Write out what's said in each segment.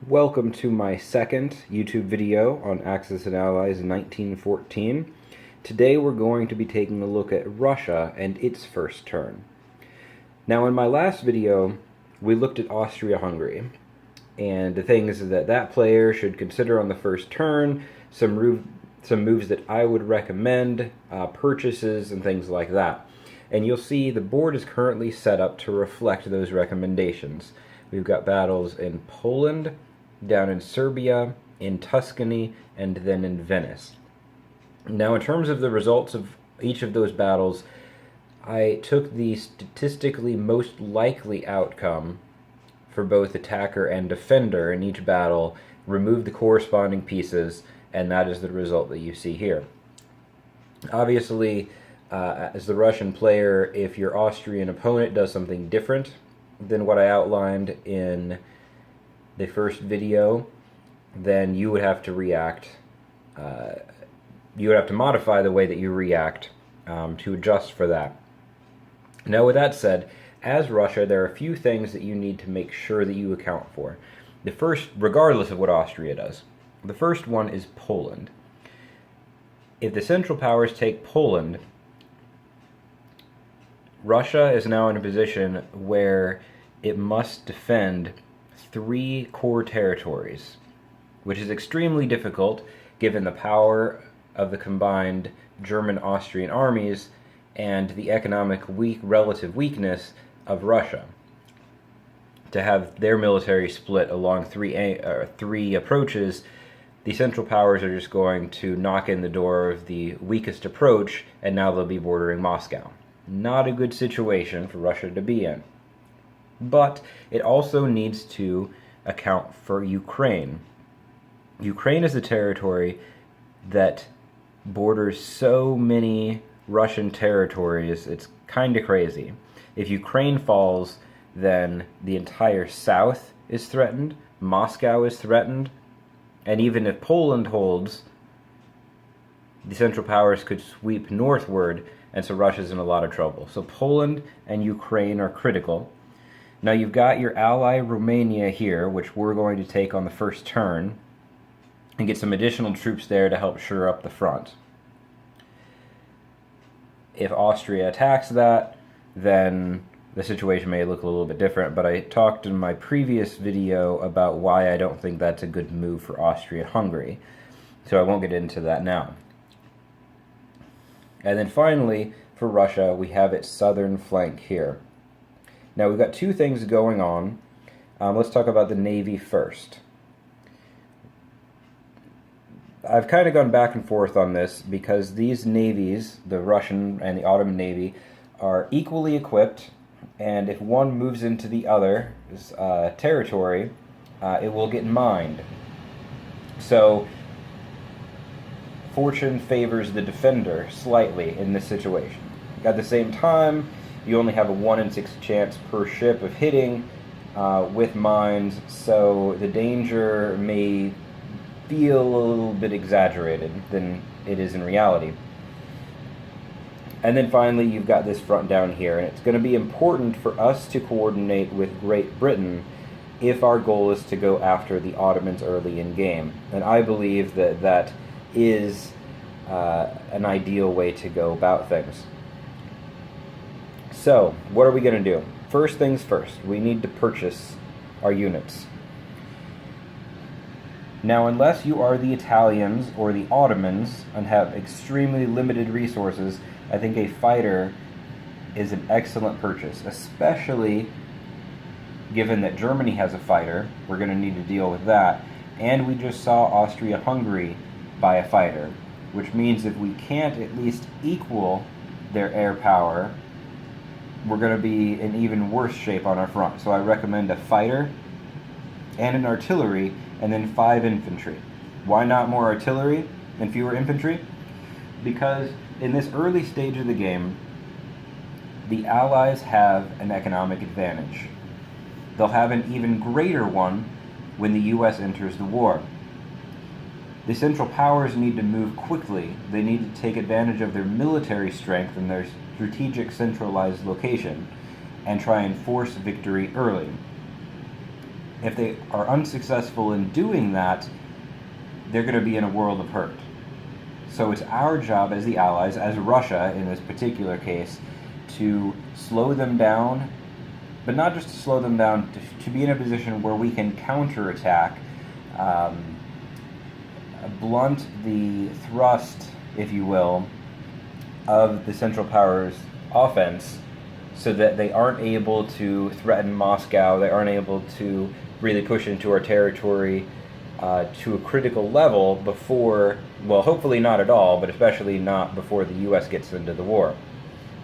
Welcome to my second YouTube video on Axis and Allies 1914. Today we're going to be taking a look at Russia and its first turn. Now in my last video we looked at Austria-Hungary and the things that player should consider on the first turn, some moves that I would recommend, purchases and things like that. And you'll see the board is currently set up to reflect those recommendations. We've got battles in Poland, down in Serbia, in Tuscany, and then in Venice. Now in terms of the results of each of those battles, I took the statistically most likely outcome for both attacker and defender in each battle, removed the corresponding pieces, and that is the result that you see here. Obviously, as the Russian player, if your Austrian opponent does something different than what I outlined in the first video, then you would have to react. You would have to modify the way that you react to adjust for that. Now, with that said, as Russia, there are a few things that you need to make sure that you account for. The first, regardless of what Austria does, the first one is Poland. If the Central Powers take Poland, Russia is now in a position where it must defend 3 core territories, which is extremely difficult given the power of the combined German-Austrian armies and the economic relative weakness of Russia. To have their military split along three approaches, the Central Powers are just going to knock in the door of the weakest approach, and now they'll be bordering Moscow. Not a good situation for Russia to be in. But it also needs to account for Ukraine. Ukraine is a territory that borders so many Russian territories, it's kind of crazy. If Ukraine falls, then the entire south is threatened, Moscow is threatened, and even if Poland holds, the Central Powers could sweep northward, and so Russia's in a lot of trouble. So Poland and Ukraine are critical. Now you've got your ally Romania here, which we're going to take on the first turn, and get some additional troops there to help shore up the front. If Austria attacks that, then the situation may look a little bit different, but I talked in my previous video about why I don't think that's a good move for Austria-Hungary, so I won't get into that now. And then finally, for Russia, we have its southern flank here. Now we've got 2 things going on. Let's talk about the Navy first. I've kind of gone back and forth on this because these navies, the Russian and the Ottoman Navy, are equally equipped, and if one moves into the other's territory, it will get mined. So fortune favors the defender slightly in this situation. At the same time, you only have a 1 in 6 chance per ship of hitting with mines, so the danger may feel a little bit exaggerated than it is in reality. And then finally, you've got this front down here, and it's going to be important for us to coordinate with Great Britain if our goal is to go after the Ottomans early in game. And I believe that that is an ideal way to go about things. So, what are we going to do? First things first, we need to purchase our units. Now, unless you are the Italians or the Ottomans and have extremely limited resources, I think a fighter is an excellent purchase, especially given that Germany has a fighter. We're going to need to deal with that. And we just saw Austria-Hungary buy a fighter, which means if we can't at least equal their air power, we're going to be in even worse shape on our front. So I recommend a fighter and an artillery, and then 5 infantry. Why not more artillery and fewer infantry? Because in this early stage of the game, the Allies have an economic advantage. They'll have an even greater one when the US enters the war. The Central Powers need to move quickly. They need to take advantage of their military strength and their strategic centralized location and try and force victory early. if they are unsuccessful in doing that, they're going to be in a world of hurt. So it's our job as the Allies, as Russia in this particular case, to slow them down, but not just to slow them down, to be in a position where we can counterattack, blunt the thrust, if you will, of the Central Powers' offense, so that they aren't able to threaten Moscow, they aren't able to really push into our territory to a critical level before, well, hopefully not at all, but especially not before the U.S. gets into the war.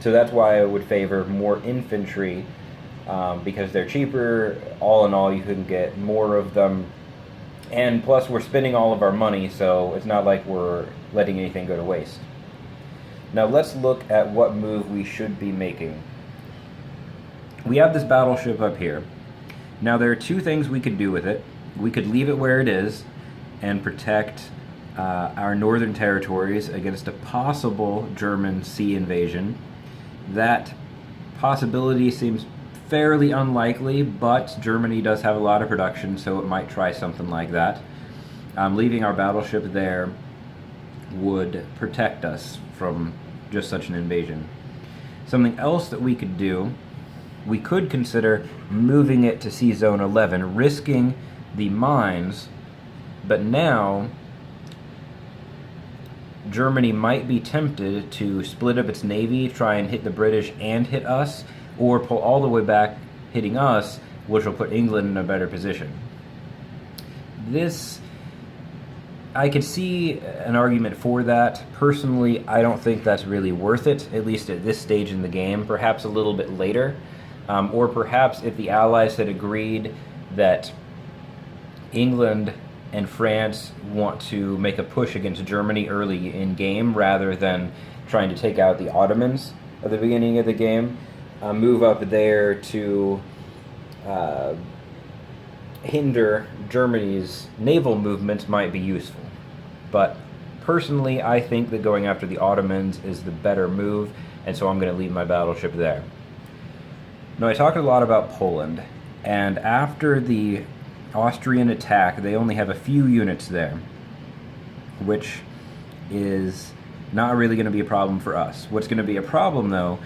So that's why I would favor more infantry, because they're cheaper. All in all, you can get more of them, and plus we're spending all of our money, so it's not like we're letting anything go to waste. Now let's look at what move we should be making. We have this battleship up here. Now there are two things we could do with it. We could leave it where it is and protect our northern territories against a possible German sea invasion. That possibility seems fairly unlikely, but Germany does have a lot of production, so it might try something like that. Leaving our battleship there would protect us from just such an invasion. Something else that we could do, we could consider moving it to Sea Zone 11, risking the mines, but now Germany might be tempted to split up its navy, try and hit the British and hit us, or pull all the way back, hitting us, which will put England in a better position. This, I could see an argument for that. Personally, I don't think that's really worth it, at least at this stage in the game. Perhaps a little bit later, or perhaps if the Allies had agreed that England and France want to make a push against Germany early in game rather than trying to take out the Ottomans at the beginning of the game, move up there to hinder Germany's naval movements might be useful. But personally, I think that going after the Ottomans is the better move, and so I'm going to leave my battleship there. Now, I talked a lot about Poland, and after the Austrian attack, they only have a few units there, which is not really going to be a problem for us. What's going to be a problem, though,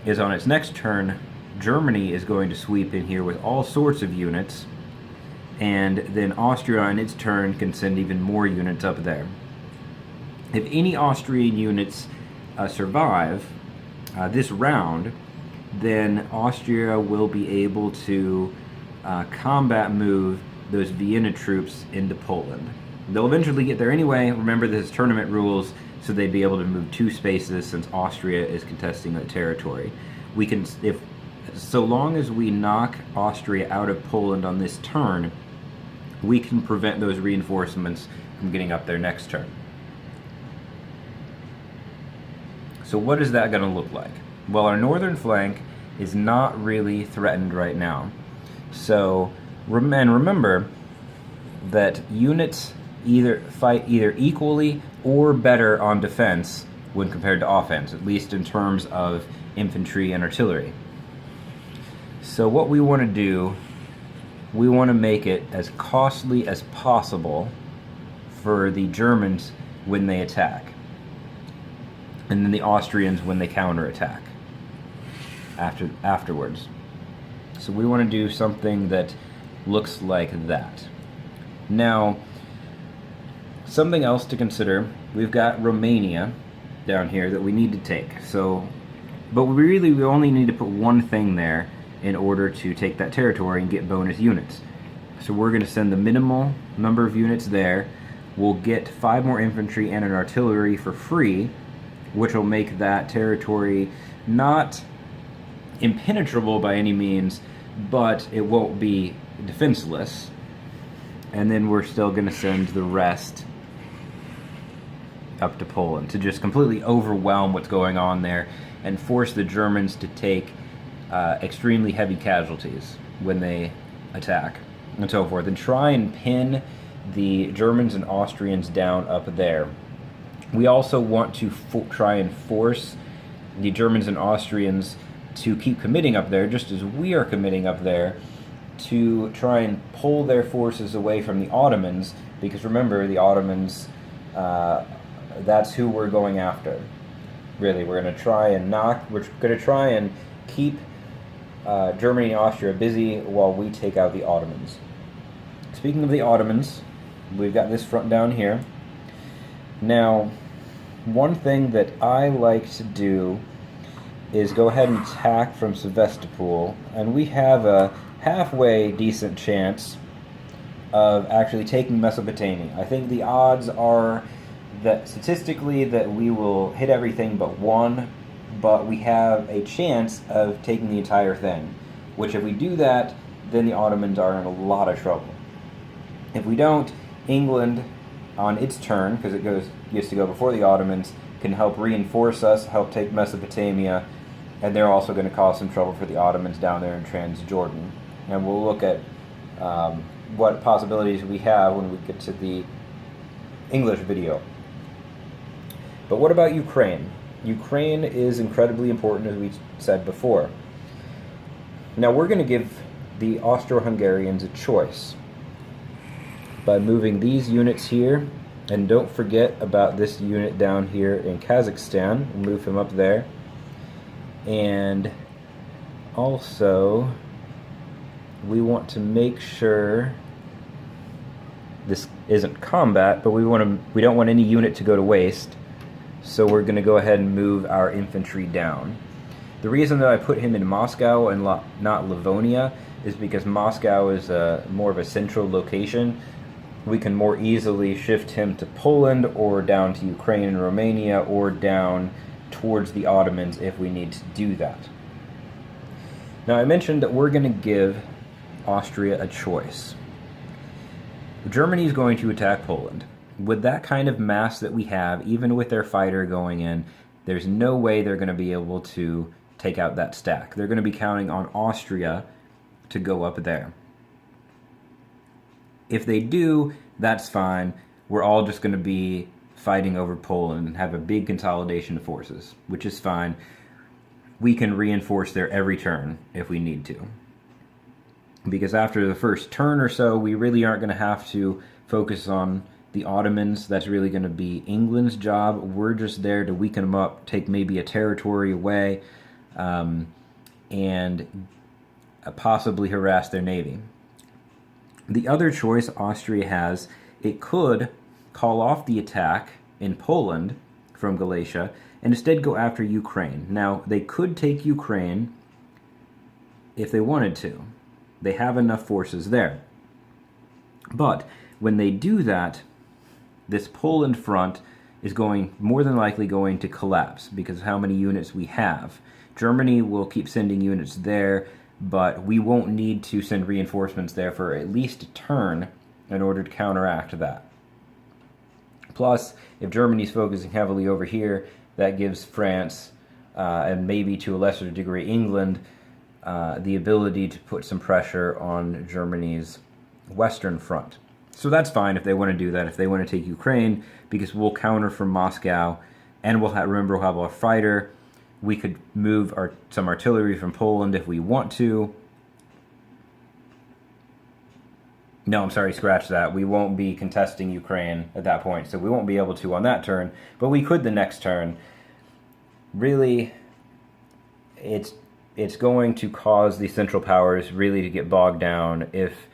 is on its next turn, Germany is going to sweep in here with all sorts of units, and then Austria on its turn can send even more units up there. If any Austrian units survive this round, then Austria will be able to combat move those Vienna troops into Poland. They'll eventually get there anyway. Remember, this is tournament rules, so they'd be able to move 2 spaces since Austria is contesting that territory. We can, if so long as we knock Austria out of Poland on this turn, we can prevent those reinforcements from getting up there next turn. So what is that going to look like? Well, our northern flank is not really threatened right now. So, and remember that units either fight either equally or better on defense when compared to offense, at least in terms of infantry and artillery. So what we want to do, we want to make it as costly as possible for the Germans when they attack, and then the Austrians when they counterattack afterwards. So we want to do something that looks like that. Now, something else to consider, we've got Romania down here that we need to take. So, but we only need to put one thing there in order to take that territory and get bonus units. So we're going to send the minimal number of units there. We'll get 5 more infantry and an artillery for free, which will make that territory not impenetrable by any means, but it won't be defenseless. And then we're still going to send the rest up to Poland to just completely overwhelm what's going on there and force the Germans to take extremely heavy casualties when they attack and so forth, and try and pin the Germans and Austrians down up there. We also want to try and force the Germans and Austrians to keep committing up there, just as we are committing up there, to try and pull their forces away from the Ottomans, because remember, the Ottomans, that's who we're going after. Really, we're going to try and keep Germany and Austria busy while we take out the Ottomans. Speaking of the Ottomans, we've got this front down here. Now, one thing that I like to do is go ahead and attack from Sevastopol, and we have a halfway decent chance of actually taking Mesopotamia. I think the odds are that statistically that we will hit everything but one, but we have a chance of taking the entire thing, which if we do that, then the Ottomans are in a lot of trouble. If we don't, England, on its turn, because it gets to go before the Ottomans, can help reinforce us, help take Mesopotamia, and they're also going to cause some trouble for the Ottomans down there in Transjordan. And we'll look at what possibilities we have when we get to the English video. But what about Ukraine? Ukraine is incredibly important, as we said before. Now we're going to give the Austro-Hungarians a choice by moving these units here, and don't forget about this unit down here in Kazakhstan. We'll move him up there. And also we want to make sure this isn't combat, but we don't want any unit to go to waste, so we're going to go ahead and move our infantry down. The reason that I put him in Moscow and not Livonia is because Moscow is more of a central location. We can more easily shift him to Poland or down to Ukraine and Romania or down towards the Ottomans if we need to do that. Now I mentioned that we're going to give Austria a choice. Germany is going to attack Poland. With that kind of mass that we have, even with their fighter going in, there's no way they're going to be able to take out that stack. They're going to be counting on Austria to go up there. If they do, that's fine. We're all just going to be fighting over Poland and have a big consolidation of forces, which is fine. We can reinforce there every turn if we need to. Because after the first turn or so, we really aren't going to have to focus on the Ottomans. That's really going to be England's job. We're just there to weaken them up, take maybe a territory away, and possibly harass their navy. The other choice Austria has, it could call off the attack in Poland from Galicia and instead go after Ukraine. Now, they could take Ukraine if they wanted to. They have enough forces there. But when they do that, this Poland front is more than likely going to collapse because of how many units we have. Germany will keep sending units there, but we won't need to send reinforcements there for at least a turn in order to counteract that. Plus, if Germany's focusing heavily over here, that gives France, and maybe to a lesser degree England, the ability to put some pressure on Germany's western front. So that's fine if they want to do that, if they want to take Ukraine, because we'll counter from Moscow, and remember we'll have our fighter. We could move some artillery from Poland if we want to. No, I'm sorry, scratch that. We won't be contesting Ukraine at that point, so we won't be able to on that turn, but we could the next turn. Really, it's going to cause the Central Powers really to get bogged down if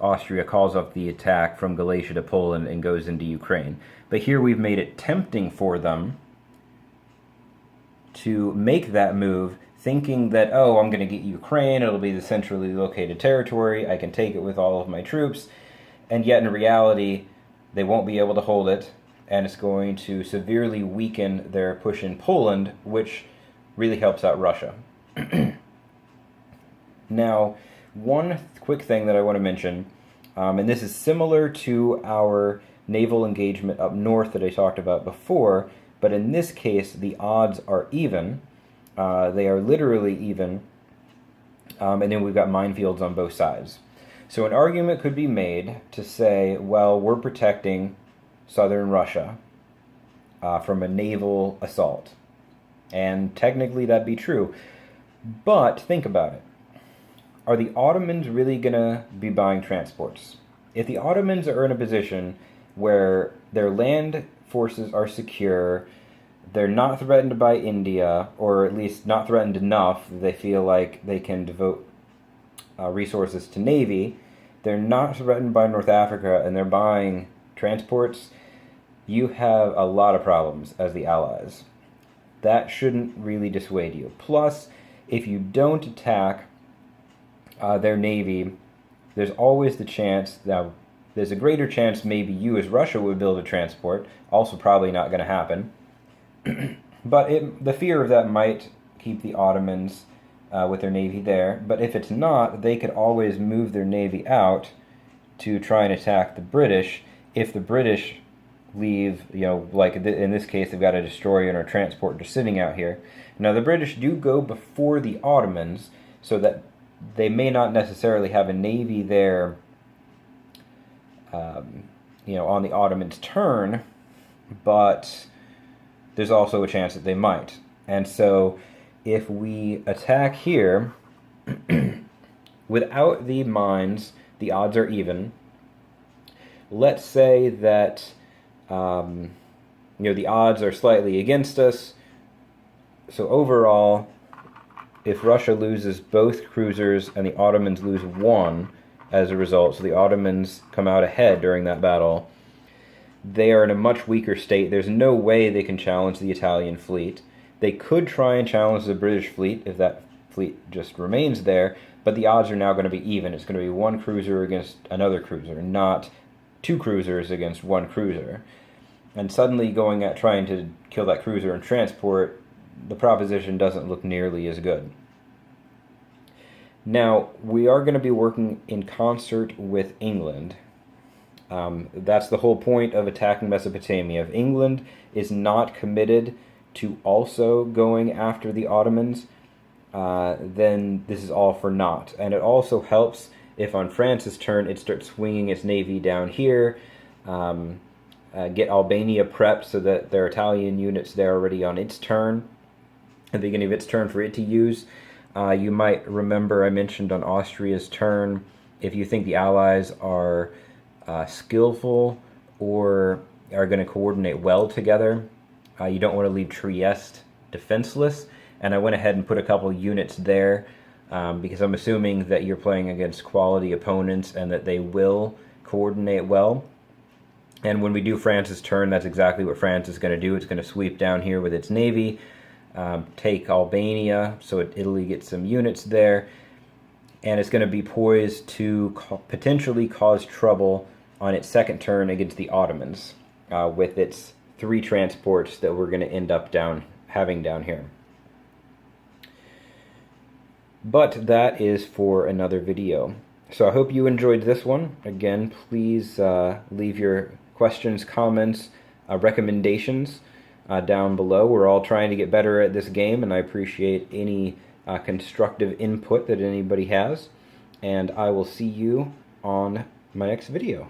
Austria calls off the attack from Galicia to Poland and goes into Ukraine. But here we've made it tempting for them to make that move, thinking that, oh, I'm going to get Ukraine, it'll be the centrally located territory, I can take it with all of my troops, and yet in reality, they won't be able to hold it, and it's going to severely weaken their push in Poland, which really helps out Russia. Now, one quick thing that I want to mention, and this is similar to our naval engagement up north that I talked about before, but in this case, the odds are even. They are literally even. And then we've got minefields on both sides. So an argument could be made to say, well, we're protecting southern Russia from a naval assault. And technically that'd be true. But think about it. are the Ottomans really going to be buying transports? If the Ottomans are in a position where their land forces are secure, they're not threatened by India, or at least not threatened enough that they feel like they can devote resources to navy, they're not threatened by North Africa, and they're buying transports, you have a lot of problems as the Allies. That shouldn't really dissuade you. Plus, if you don't attack their navy, there's always the chance, now there's a greater chance maybe you as Russia would build a transport, also probably not going to happen, but the fear of that might keep the Ottomans with their navy there. But if it's not, they could always move their navy out to try and attack the British. If the British leave, like in this case, they've got a destroyer and a transport just sitting out here. Now, the British do go before the Ottomans, so that they may not necessarily have a navy there, on the Ottomans' turn, but there's also a chance that they might. And so if we attack here, without the mines, the odds are even. Let's say that the odds are slightly against us. So overall, if Russia loses both cruisers and the Ottomans lose one as a result, so the Ottomans come out ahead during that battle, they are in a much weaker state. There's no way they can challenge the Italian fleet. They could try and challenge the British fleet if that fleet just remains there, but the odds are now going to be even. It's going to be one cruiser against another cruiser, not two cruisers against one cruiser. And suddenly trying to kill that cruiser and transport, the proposition doesn't look nearly as good. Now, we are going to be working in concert with England. That's the whole point of attacking Mesopotamia. If England is not committed to also going after the Ottomans, then this is all for naught. And it also helps if on France's turn it starts swinging its navy down here, get Albania prepped so that there are Italian units there already on its turn, at the beginning of its turn for it to use. You might remember I mentioned on Austria's turn, if you think the Allies are skillful or are going to coordinate well together, you don't want to leave Trieste defenseless. And I went ahead and put a couple units there because I'm assuming that you're playing against quality opponents and that they will coordinate well. And when we do France's turn, that's exactly what France is going to do. It's going to sweep down here with its navy, take Albania, so Italy gets some units there, and it's going to be poised to potentially cause trouble on its second turn against the Ottomans with its 3 transports that we're going to end up having down here. But that is for another video. So I hope you enjoyed this one. Again, please leave your questions, comments, recommendations down below. We're all trying to get better at this game, and I appreciate any constructive input that anybody has. And I will see you on my next video.